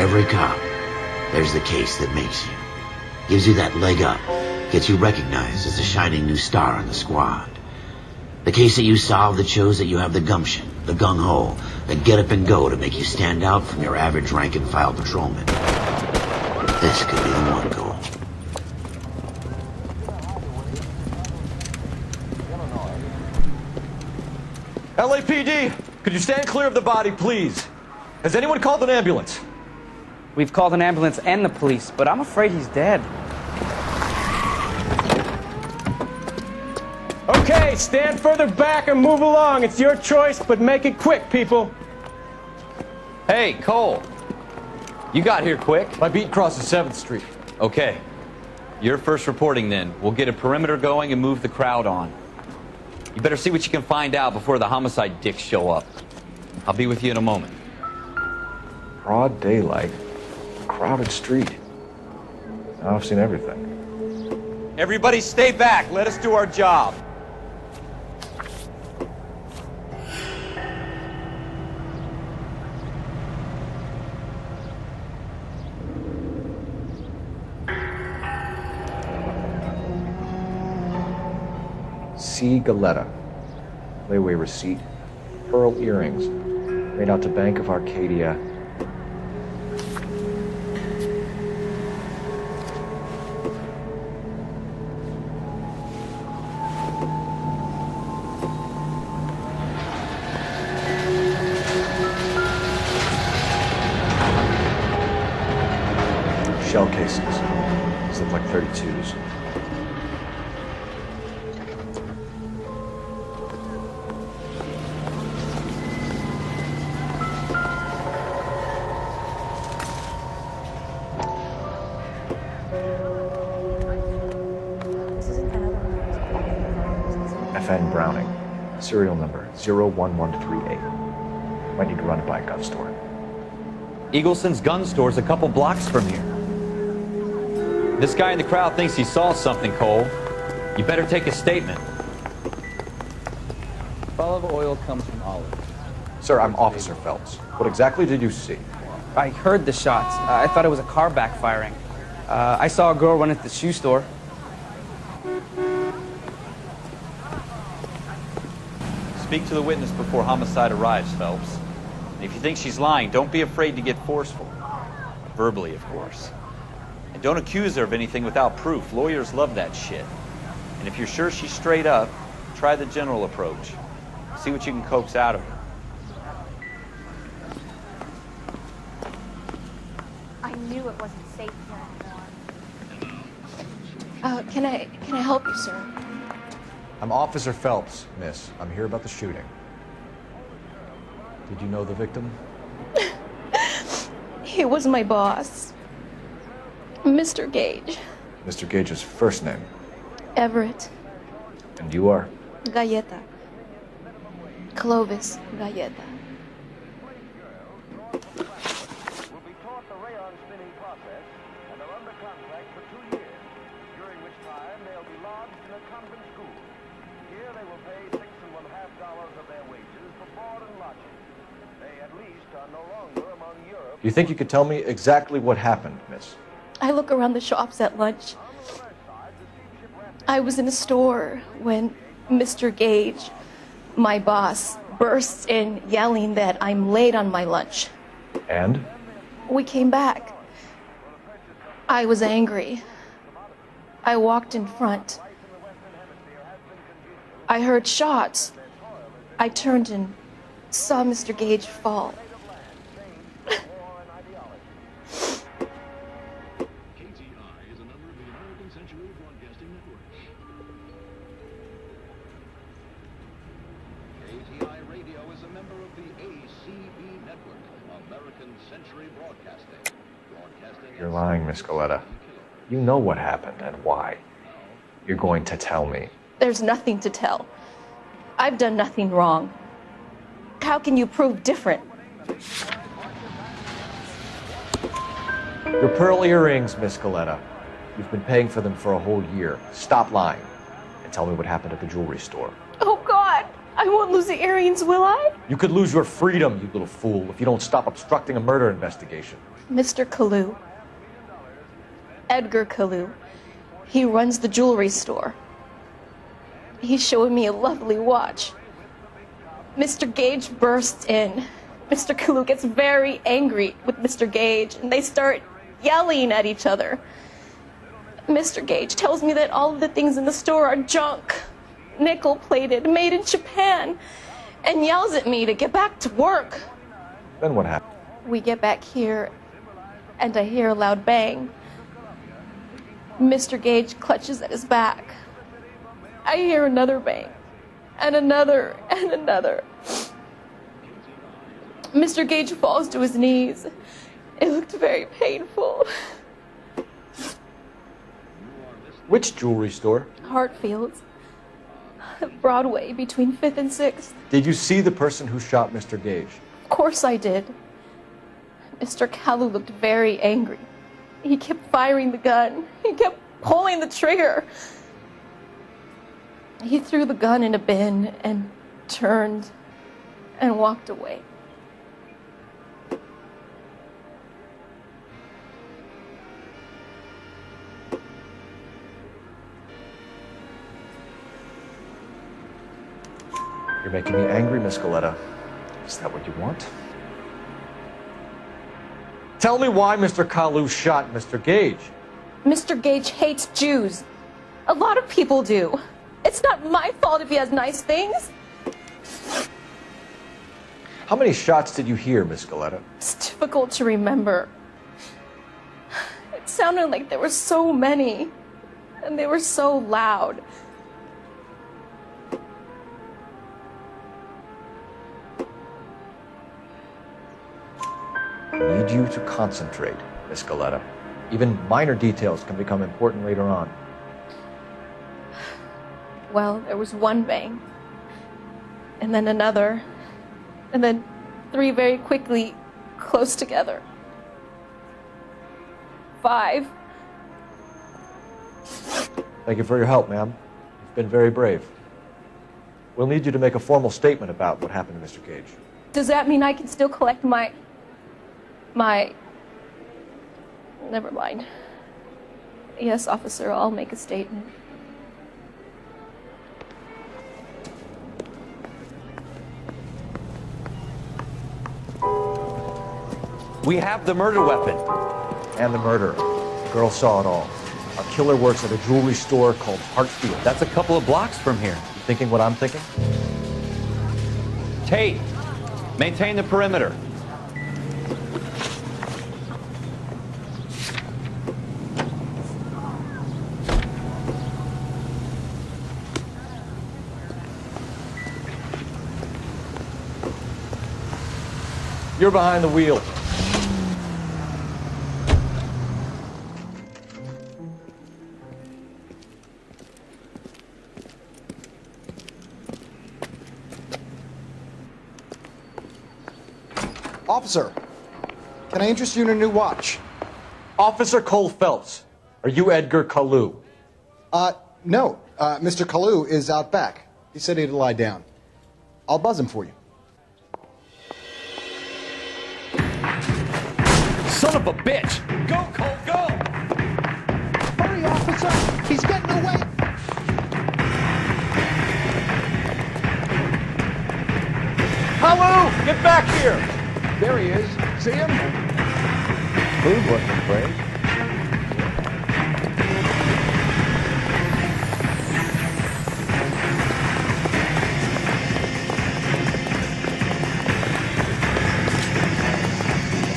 every cop, there's the case that makes you. Gives you that leg up. Gets you recognized as a shining new star in the squad. The case that you solve that shows that you have the gumption, the gung-ho, the get up and go to make you stand out from your average rank-and-file patrolman. This could be the one, Cole. LAPD, could you stand clear of the body, please? Has anyone called an ambulance? We've called an ambulance and the police, but I'm afraid he's dead. Okay, stand further back and move along. It's your choice, but make it quick, people. Hey, Cole. You got here quick. My beat crosses 7th Street. Okay. You're first reporting then. We'll get a perimeter going and move the crowd on. You better see what you can find out before the homicide dicks show up. I'll be with you in a moment. Broad daylight. Crowded street. Now I've seen everything. Everybody stay back. Let us do our job. C. Galetta. Layaway receipt. Pearl earrings. Made out to Bank of Arcadia. Shell cases. These look like 32s. FN Browning. Serial number 01138. Might need to run it by a gun store. Eagleson's gun store's a couple blocks from here. This guy in the crowd thinks he saw something, Cole. You better take a statement. Olive oil comes from olives. Sir, I'm Officer Phelps. What exactly did you see? I heard the shots. I thought it was a car backfiring. I saw a girl run into the shoe store. Speak to the witness before homicide arrives, Phelps. And if you think she's lying, don't be afraid to get forceful. Verbally, of course. And don't accuse her of anything without proof. Lawyers love that shit. And if you're sure she's straight up, try the general approach. See what you can coax out of her. I knew it wasn't safe here anymore. Can I help you, sir? I'm Officer Phelps, miss. I'm here about the shooting. Did you know the victim? He was my boss, Mr. Gage. Mr. Gage's first name. Everett. And you are? Galleta. Clovis Galleta. will be taught the rayon spinning process and are under contract for 2 years, during which time they'll be lodged in a convent school. Here they will pay $6 1/2 of their wages for board and lodging. They at least are no longer among Europe. Do you think you could tell me exactly what happened, miss? I look around the shops at lunch. I was in a store when Mr. Gage, my boss, bursts in yelling that I'm late on my lunch. And? We came back. I was angry. I walked in front. I heard shots. I turned and saw Mr. Gage fall. You're lying, Miss Galetta. You know what happened and why. You're going to tell me. There's nothing to tell. I've done nothing wrong. How can you prove different? Your pearl earrings, Miss Galetta. You've been paying for them for a whole year. Stop lying and tell me what happened at the jewelry store. Oh, God! I I won't lose the earrings, will I? You could lose your freedom, you little fool, if you don't stop obstructing a murder investigation. Mr. Kalu. Edgar Kalu. He runs the jewelry store. He's showing me a lovely watch. Mr. Gage bursts in. Mr. Kalu gets very angry with Mr. Gage, and they start yelling at each other. Mr. Gage tells me that all of the things in the store are junk, nickel-plated, made in Japan, and yells at me to get back to work. Then what happened? We get back here, and I hear a loud bang. Mr. Gage clutches at his back. I hear another bang, and another, and another. Mr. Gage falls to his knees. It looked very painful. Which jewelry store? Hartfield's. Broadway, between 5th and 6th. Did you see the person who shot Mr. Gage? Of course I did. Mr. Kalu looked very angry. He kept firing the gun. He kept pulling the trigger. He threw the gun in a bin and turned and walked away. You're making me angry, Miss Galetta. Is that what you want? Tell me why Mr. Kalu shot Mr. Gage. Mr. Gage hates Jews. A lot of people do. It's not my fault if he has nice things. How many shots did you hear, Miss Galetta? It's difficult to remember. It sounded like there were so many, and they were so loud. I need you to concentrate, Miss Galetta. Even minor details can become important later on. Well, there was one bang, and then another, and then 3 very quickly, close together. 5. Thank you for your help, ma'am. You've been very brave. We'll need you to make a formal statement about what happened to Mr. Gage. Does that mean I can still collect my... Never mind. Yes, officer, I'll make a statement. We have the murder weapon. And the murderer. The girl saw it all. Our killer works at a jewelry store called Hartfield. That's a couple of blocks from here. You thinking what I'm thinking? Tate, maintain the perimeter. You're behind the wheel. Officer, can I interest you in a new watch? Officer Cole Phelps, are you Edgar Kalu? No. Mr. Kalu is out back. He said he'd lie down. I'll buzz him for you. Son of a bitch! Go, Cole, go! Hurry, officer! He's getting away! Kalu, get back here! There he is. See him? Food wasn't afraid.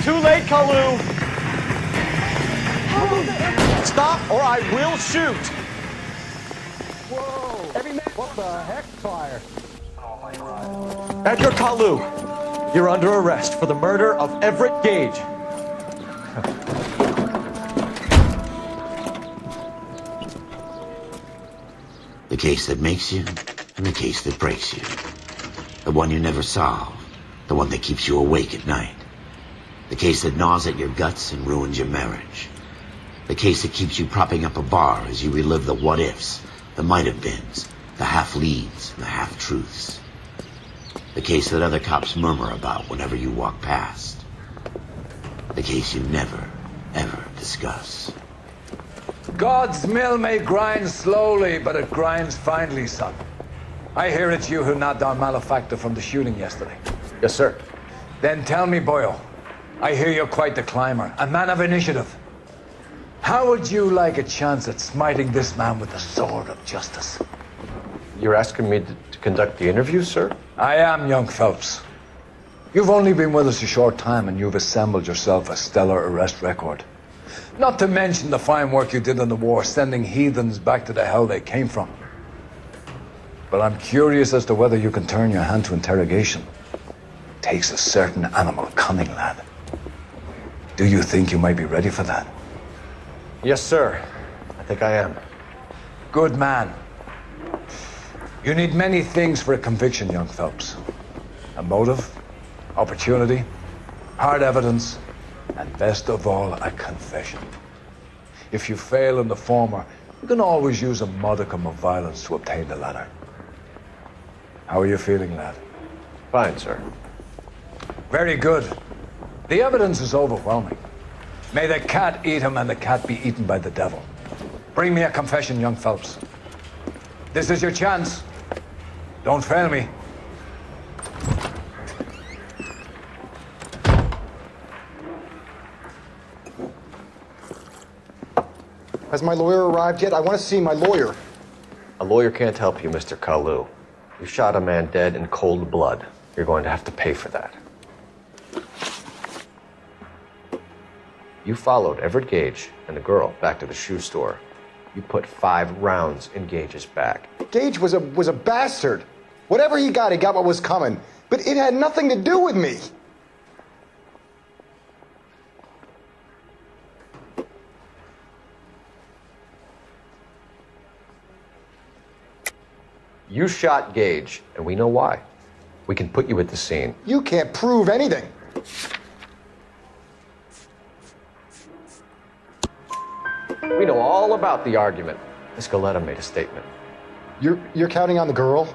Too late, Kalu! Stop or I will shoot! Whoa! What the heck, fire? Edgar Kalu, you're under arrest for the murder of Everett Gage. The case that makes you, and the case that breaks you. The one you never solve. The one that keeps you awake at night. The case that gnaws at your guts and ruins your marriage. The case that keeps you propping up a bar as you relive the what-ifs, the might-have-beens, the half-leads, and the half-truths. The case that other cops murmur about whenever you walk past. The case you never, ever discuss. God's mill may grind slowly, but it grinds finely, son. I hear it's you who nabbed our malefactor from the shooting yesterday. Yes, sir. Then tell me, Boyle, I hear you're quite the climber, a man of initiative. How would you like a chance at smiting this man with the sword of justice? You're asking me to conduct the interview, sir? I am, young Phelps. You've only been with us a short time and you've assembled yourself a stellar arrest record. Not to mention the fine work you did in the war, sending heathens back to the hell they came from. But I'm curious as to whether you can turn your hand to interrogation. Takes a certain animal cunning, lad. Do you think you might be ready for that? Yes, sir. I think I am. Good man. You need many things for a conviction, young Phelps. A motive, opportunity, hard evidence, and best of all, a confession. If you fail in the former, you can always use a modicum of violence to obtain the latter. How are you feeling, lad? Fine, sir. Very good. The evidence is overwhelming. May the cat eat him and the cat be eaten by the devil. Bring me a confession, young Phelps. This is your chance. Don't fail me. Has my lawyer arrived yet? I want to see my lawyer. A lawyer can't help you, Mr. Kalu. You shot a man dead in cold blood. You're going to have to pay for that. You followed Everett Gage and the girl back to the shoe store. You put 5 rounds in Gage's back. Gage was a bastard. Whatever he got what was coming. But it had nothing to do with me. You shot Gage, and we know why. We can put you at the scene. You can't prove anything. We know all about the argument. Miss Galetta made a statement. You're counting on the girl?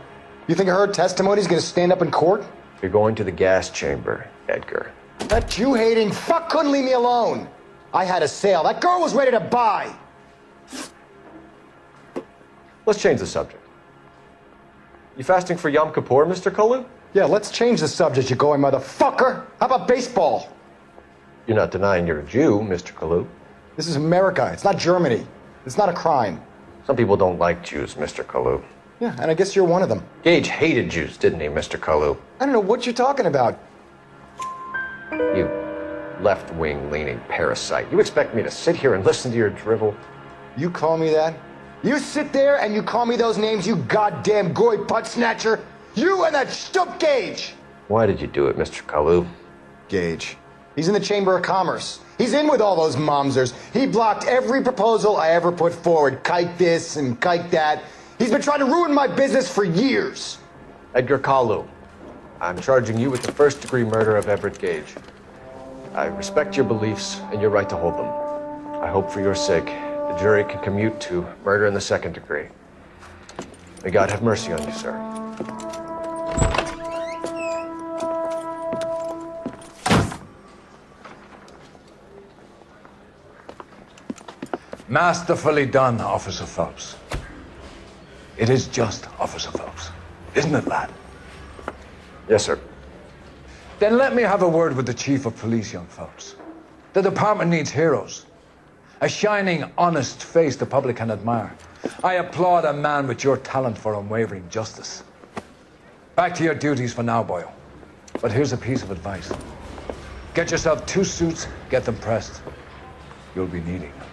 You think her testimony's gonna stand up in court? You're going to the gas chamber, Edgar. That Jew-hating fuck couldn't leave me alone. I had a sale. That girl was ready to buy. Let's change the subject. You fasting for Yom Kippur, Mr. Kalu? Yeah, let's change the subject, you going motherfucker. How about baseball? You're not denying you're a Jew, Mr. Kalu. This is America. It's not Germany. It's not a crime. Some people don't like Jews, Mr. Kalu. Yeah, and I guess you're one of them. Gage hated Jews, didn't he, Mr. Kalu? I don't know what you're talking about. You left-wing leaning parasite. You expect me to sit here and listen to your drivel? You call me that? You sit there and you call me those names, you goddamn goy putt snatcher? You and that stump Gage! Why did you do it, Mr. Kalu? Gage. He's in the Chamber of Commerce. He's in with all those momsers. He blocked every proposal I ever put forward. Kite this and kite that. He's been trying to ruin my business for years. Edgar Kalu, I'm charging you with the first-degree murder of Everett Gage. I respect your beliefs and your right to hold them. I hope for your sake the jury can commute to murder in the second degree. May God have mercy on you, sir. Masterfully done, Officer Phelps. It is just, Officer Phelps. Isn't it, lad? Yes, sir. Then let me have a word with the Chief of Police, young Phelps. The department needs heroes. A shining, honest face the public can admire. I applaud a man with your talent for unwavering justice. Back to your duties for now, Boyle. But here's a piece of advice. Get yourself 2 suits, get them pressed. You'll be needing them.